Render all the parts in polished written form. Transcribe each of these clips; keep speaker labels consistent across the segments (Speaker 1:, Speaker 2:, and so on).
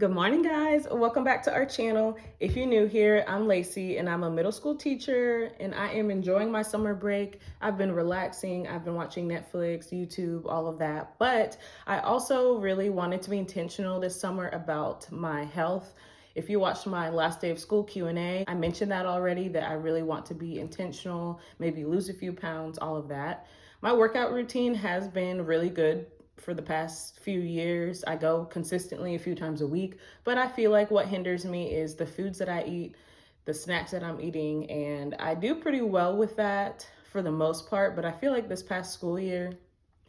Speaker 1: Good morning, guys. Welcome back to our channel. If you're new here, I'm Lacey and I'm a middle school teacher and I am enjoying my summer break. I've been relaxing. I've been watching Netflix, YouTube, all of that. But I also really wanted to be intentional this summer about my health. If you watched my last day of school Q&A, I mentioned that already, that I really want to be intentional, maybe lose a few pounds, all of that. My workout routine has been really good for the past few years. I go consistently a few times a week, but I feel like what hinders me is the foods that I eat, the snacks that I'm eating, and I do pretty well with that for the most part, but I feel like this past school year,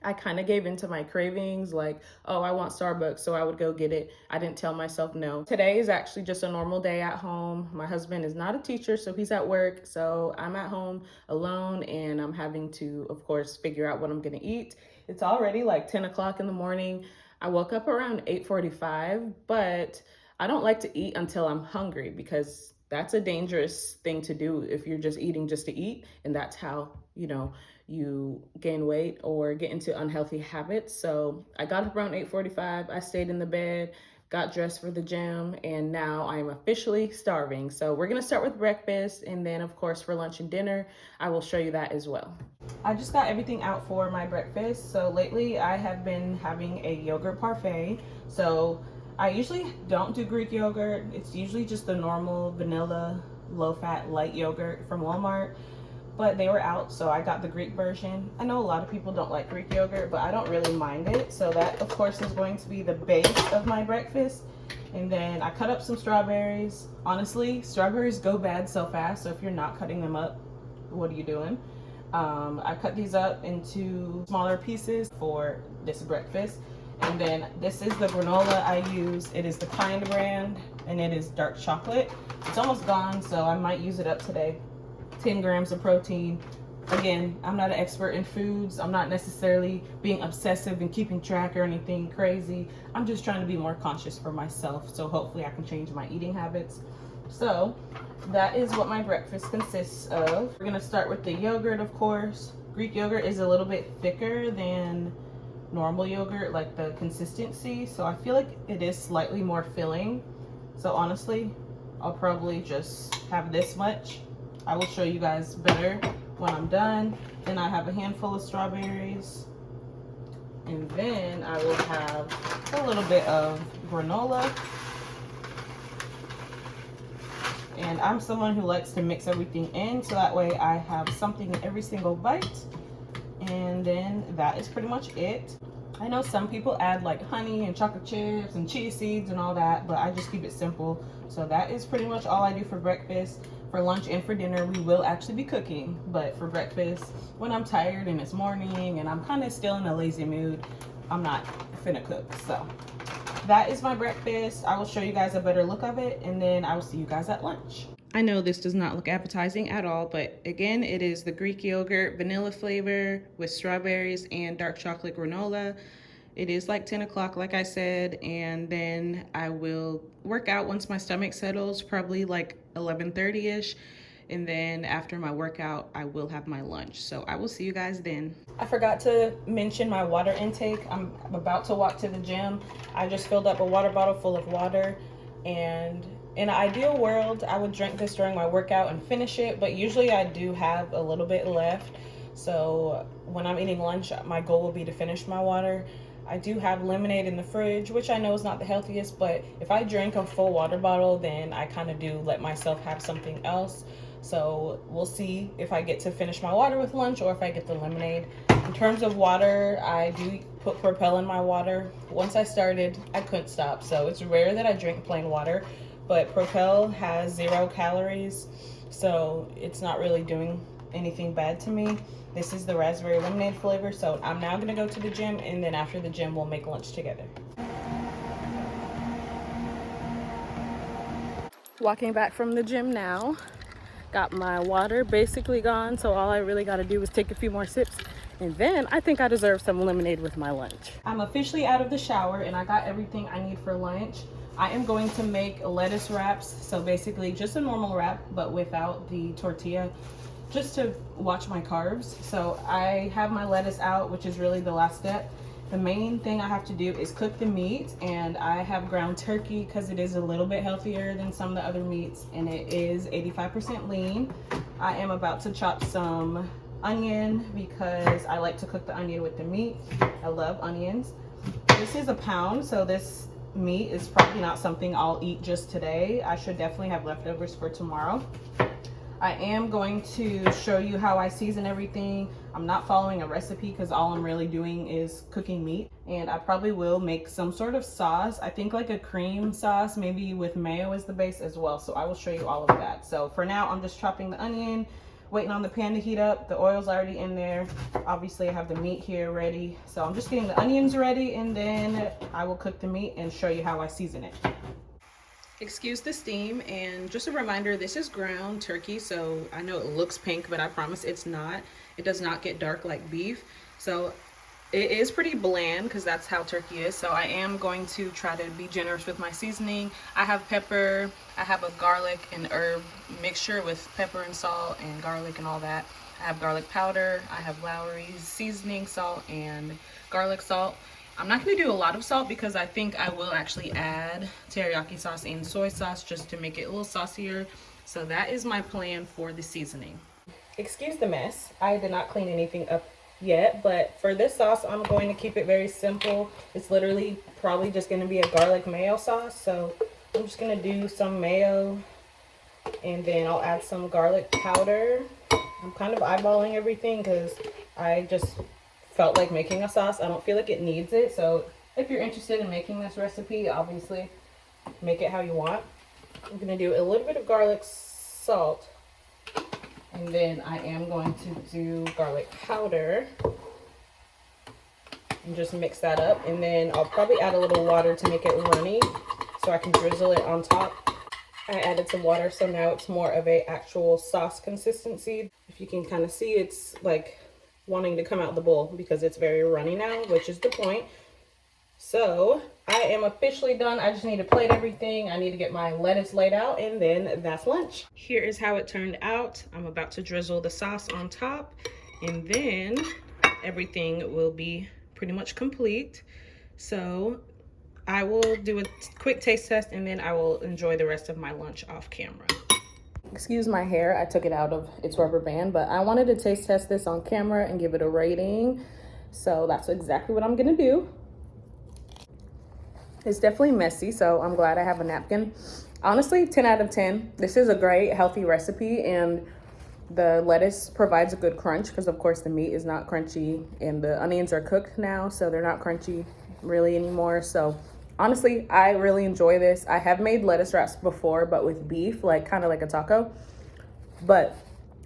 Speaker 1: I kind of gave into my cravings, like, oh, I want Starbucks, so I would go get it. I didn't tell myself no. Today is actually just a normal day at home. My husband is not a teacher, so he's at work, so I'm at home alone, and I'm having to, of course, figure out what I'm gonna eat. It's already like 10 o'clock in the morning. I woke up around 8:45, but I don't like to eat until I'm hungry because that's a dangerous thing to do if you're just eating just to eat, and that's how, you gain weight or get into unhealthy habits. So I got up around 8:45. I stayed in the bed, got dressed for the gym, and now I am officially starving. So we're gonna start with breakfast, and then of course for lunch and dinner, I will show you that as well. I just got everything out for my breakfast. So lately I have been having a yogurt parfait. So I usually don't do Greek yogurt. It's usually just the normal vanilla, low-fat, light yogurt from Walmart. But they were out, so I got the Greek version. I know a lot of people don't like Greek yogurt, but I don't really mind it. So that, of course, is going to be the base of my breakfast. And then I cut up some strawberries. Honestly, strawberries go bad so fast, so if you're not cutting them up, what are you doing? I cut these up into smaller pieces for this breakfast. And then this is the granola I use. It is the Kind brand, and it is dark chocolate. It's almost gone, so I might use it up today. 10 grams of protein. Again, I'm not an expert in foods. I'm not necessarily being obsessive and keeping track or anything crazy. I'm just trying to be more conscious for myself, so hopefully I can change my eating habits. So that is what my breakfast consists of. We're gonna start with the yogurt, of course. Greek yogurt is a little bit thicker than normal yogurt, like the consistency, so I feel like it is slightly more filling. So honestly, I'll probably just have this much. I will show you guys better when I'm done. Then I have a handful of strawberries. And then I will have a little bit of granola. And I'm someone who likes to mix everything in, so that way I have something in every single bite. And then that is pretty much it. I know some people add like honey and chocolate chips and chia seeds and all that, but I just keep it simple. So that is pretty much all I do for breakfast. For lunch and for dinner, we will actually be cooking, but for breakfast, when I'm tired and it's morning and I'm kind of still in a lazy mood, I'm not finna cook. So that is my breakfast. I will show you guys a better look of it, and then I will see you guys at lunch. I know this does not look appetizing at all, but again, it is the Greek yogurt vanilla flavor with strawberries and dark chocolate granola. It is like 10 o'clock, like I said, and then I will work out once my stomach settles, probably like 11:30-ish. And then after my workout, I will have my lunch. So I will see you guys then. I forgot to mention my water intake. I'm about to walk to the gym. I just filled up a water bottle full of water, and in an ideal world, I would drink this during my workout and finish it, but usually I do have a little bit left. So when I'm eating lunch, my goal will be to finish my water. I do have lemonade in the fridge, which I know is not the healthiest, but if I drink a full water bottle, then I kind of do let myself have something else. So we'll see if I get to finish my water with lunch or if I get the lemonade. In terms of water, I do put Propel in my water. Once I started, I couldn't stop. So it's rare that I drink plain water, but Propel has 0 calories, so it's not really doing anything bad to me. This is the raspberry lemonade flavor. So I'm now gonna go to the gym, and then after the gym, we'll make lunch together. Walking back from the gym now. Got my water basically gone, so all I really gotta do is take a few more sips, and then I think I deserve some lemonade with my lunch. I'm officially out of the shower, and I got everything I need for lunch. I am going to make lettuce wraps, so basically just a normal wrap, but without the tortilla, just to watch my carbs. So I have my lettuce out, which is really the last step, The main thing I have to do is cook the meat, and I have ground turkey because it is a little bit healthier than some of the other meats, and it is 85% lean. I am about to chop some onion because I like to cook the onion with the meat. I love onions. This is a pound, so this meat is probably not something I'll eat just today. I should definitely have leftovers for tomorrow. I am going to show you how I season everything. I'm not following a recipe because all I'm really doing is cooking meat. And I probably will make some sort of sauce. I think like a cream sauce, maybe with mayo as the base as well. So I will show you all of that. So for now, I'm just chopping the onion, waiting on the pan to heat up. The oil's already in there. Obviously I have the meat here ready. So I'm just getting the onions ready, and then I will cook the meat and show you how I season it. Excuse the steam, and just a reminder, this is ground turkey, so I know it looks pink, but I promise it's not. It does not get dark like beef, so it is pretty bland because that's how turkey is. So I am going to try to be generous with my seasoning. I have pepper, I have a garlic and herb mixture with pepper and salt and garlic and all that. I have garlic powder, I have Lowry's seasoning salt and garlic salt. I'm not going to do a lot of salt because I think I will actually add teriyaki sauce and soy sauce just to make it a little saucier. So that is my plan for the seasoning. Excuse the mess. I did not clean anything up yet, but for this sauce, I'm going to keep it very simple. It's literally probably just going to be a garlic mayo sauce. So I'm just going to do some mayo, and then I'll add some garlic powder. I'm kind of eyeballing everything because I just felt like making a sauce. I don't feel like it needs it. So if you're interested in making this recipe, obviously make it how you want. I'm going to do a little bit of garlic salt, and then I am going to do garlic powder and just mix that up. And then I'll probably add a little water to make it runny so I can drizzle it on top. I added some water, so now it's more of a actual sauce consistency. If you can kind of see, it's like wanting to come out the bowl because it's very runny now, which is the point. So I am officially done. I just need to plate everything. I need to get my lettuce laid out, and then that's lunch. Here is how it turned out. I'm about to drizzle the sauce on top, and then everything will be pretty much complete. So I will do a quick taste test, and then I will enjoy the rest of my lunch off camera. Excuse my hair, I took it out of its rubber band, but I wanted to taste test this on camera and give it a rating. So that's exactly what I'm gonna do. It's definitely messy, so I'm glad I have a napkin. Honestly, 10 out of 10. This is a great healthy recipe, and the lettuce provides a good crunch because of course the meat is not crunchy, and the onions are cooked now, so they're not crunchy really anymore. So honestly, I really enjoy this. I have made lettuce wraps before, but with beef, like kind of like a taco. But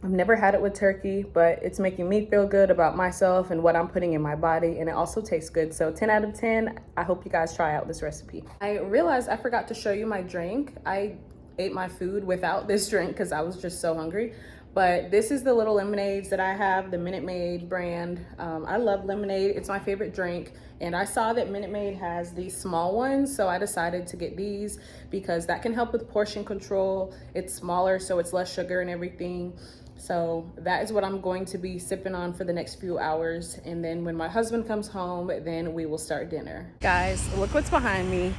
Speaker 1: I've never had it with turkey, but it's making me feel good about myself and what I'm putting in my body, and it also tastes good. So 10 out of 10. I hope you guys try out this recipe. I realized I forgot to show you my drink. I ate my food without this drink because I was just so hungry. But this is the little lemonades that I have, the Minute Maid brand. I love lemonade. It's my favorite drink. And I saw that Minute Maid has these small ones, so I decided to get these because that can help with portion control. It's smaller, so it's less sugar and everything. So that is what I'm going to be sipping on for the next few hours. And then when my husband comes home, then we will start dinner. Guys, look what's behind me.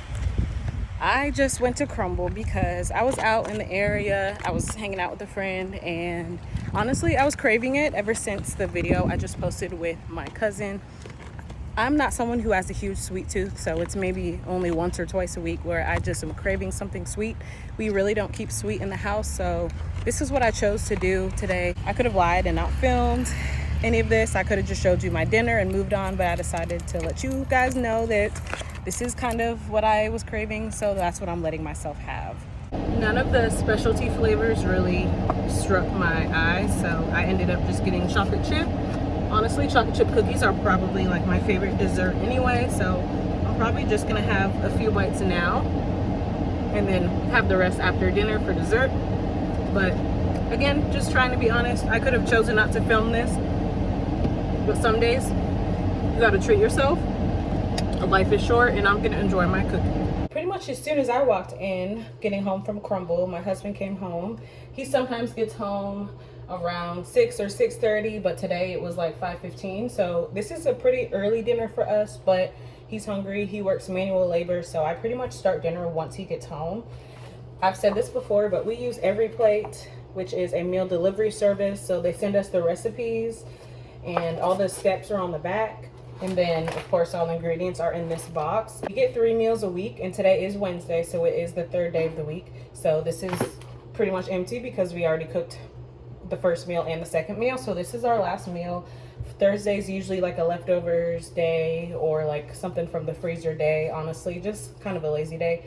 Speaker 1: I just went to Crumble because I was out in the area. I was hanging out with a friend, and honestly, I was craving it ever since the video I just posted with my cousin. I'm not someone who has a huge sweet tooth, so it's maybe only once or twice a week where I just am craving something sweet. We really don't keep sweet in the house, so this is what I chose to do today. I could have lied and not filmed any of this. I could have just showed you my dinner and moved on, but I decided to let you guys know that this is kind of what I was craving, so that's what I'm letting myself have. None of the specialty flavors really struck my eyes, so I ended up just getting chocolate chip. Honestly, chocolate chip cookies are probably like my favorite dessert anyway, so I'm probably just gonna have a few bites now and then have the rest after dinner for dessert. But again, just trying to be honest, I could have chosen not to film this, but some days you gotta treat yourself. Life is short, and I'm gonna enjoy my cooking. Pretty much as soon as I walked in, getting home from Crumble, my husband came home. He sometimes gets home around 6 or 6:30, but today it was like 5:15. So this is a pretty early dinner for us, but he's hungry. He works manual labor, so I pretty much start dinner once he gets home. I've said this before, but we use Every Plate, which is a meal delivery service. So they send us the recipes and all the steps are on the back. And then, of course, all the ingredients are in this box. We get 3 meals a week, and today is Wednesday, so it is the 3rd day of the week. So this is pretty much empty because we already cooked the first meal and the second meal. So this is our last meal. Thursday's usually like a leftovers day or like something from the freezer day, honestly, just kind of a lazy day.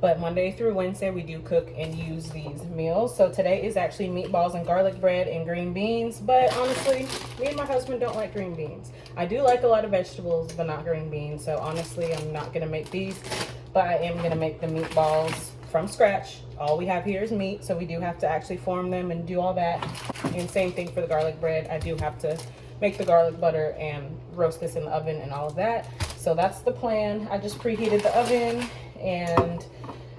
Speaker 1: But Monday through Wednesday, we do cook and use these meals. So today is actually meatballs and garlic bread and green beans. But honestly, me and my husband don't like green beans. I do like a lot of vegetables, but not green beans. So honestly, I'm not gonna make these, but I am gonna make the meatballs from scratch. All we have here is meat, so we do have to actually form them and do all that. And same thing for the garlic bread. I do have to make the garlic butter and roast this in the oven and all of that. So that's the plan. I just preheated the oven and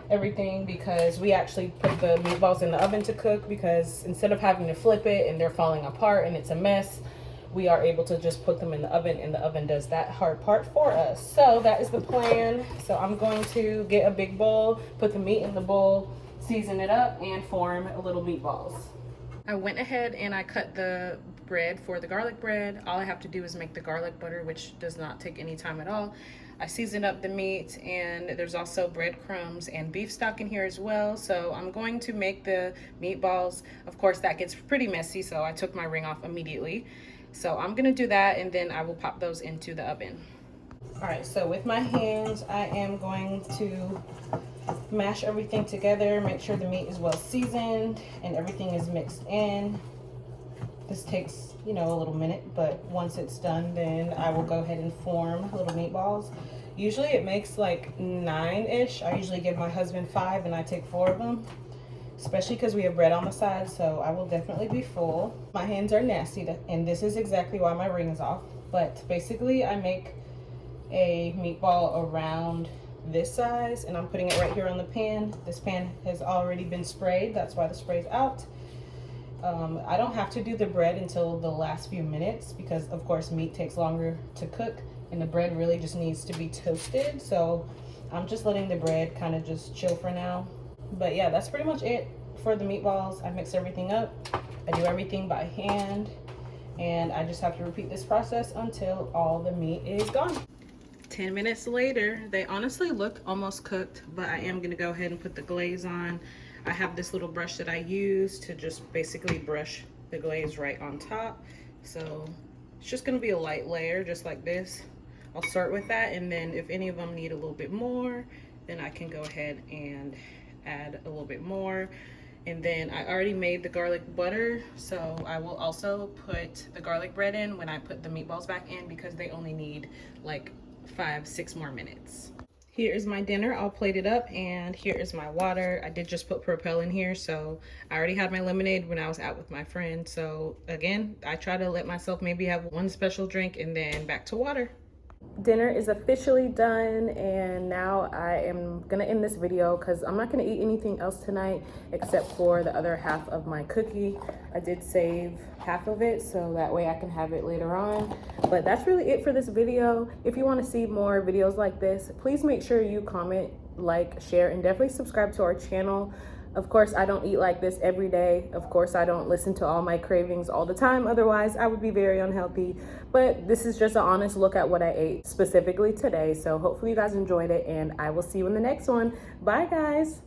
Speaker 1: everything because we actually put the meatballs in the oven to cook, because instead of having to flip it and they're falling apart and it's a mess, we are able to just put them in the oven, and the oven does that hard part for us. So that is the plan. So I'm going to get a big bowl, put the meat in the bowl, season it up, and form little meatballs. I went ahead and I cut the bread for the garlic bread. All I have to do is make the garlic butter, which does not take any time at all. I seasoned up the meat, and there's also breadcrumbs and beef stock in here as well. So I'm going to make the meatballs. Of course, that gets pretty messy, so I took my ring off immediately. So I'm gonna do that, and then I will pop those into the oven. All right, so with my hands, I am going to mash everything together, make sure the meat is well seasoned and everything is mixed in. This takes, you know, a little minute, but once it's done, then I will go ahead and form little meatballs. Usually it makes like 9-ish. I usually give my husband 5 and I take 4 of them, especially because we have bread on the side, so I will definitely be full. My hands are nasty, and this is exactly why my ring is off. But basically I make a meatball around this size, and I'm putting it right here on the pan. This pan has already been sprayed, that's why the spray's out. I don't have to do the bread until the last few minutes because, of course, meat takes longer to cook and the bread really just needs to be toasted. So I'm just letting the bread kind of just chill for now. But yeah, that's pretty much it for the meatballs. I mix everything up. I do everything by hand, and I just have to repeat this process until all the meat is gone. 10 minutes later, they honestly look almost cooked, but I am gonna go ahead and put the glaze on. I have this little brush that I use to just basically brush the glaze right on top. So it's just gonna be a light layer, just like this. I'll start with that, and then if any of them need a little bit more, then I can go ahead and add a little bit more. And then I already made the garlic butter, so I will also put the garlic bread in when I put the meatballs back in, because they only need like 5-6 more minutes. Here is my dinner all plated up, and here is my water. I did just put Propel in here, so I already had my lemonade when I was out with my friend. So again, I try to let myself maybe have one special drink and then back to water. Dinner is officially done, and now I am gonna end this video because I'm not gonna eat anything else tonight except for the other half of my cookie. I did save half of it so that way I can have it later on. But that's really it for this video. If you want to see more videos like this, please make sure you comment, like, share, and definitely subscribe to our channel. Of course, I don't eat like this every day. Of course, I don't listen to all my cravings all the time. Otherwise, I would be very unhealthy. But this is just an honest look at what I ate specifically today. So hopefully you guys enjoyed it, and I will see you in the next one. Bye, guys.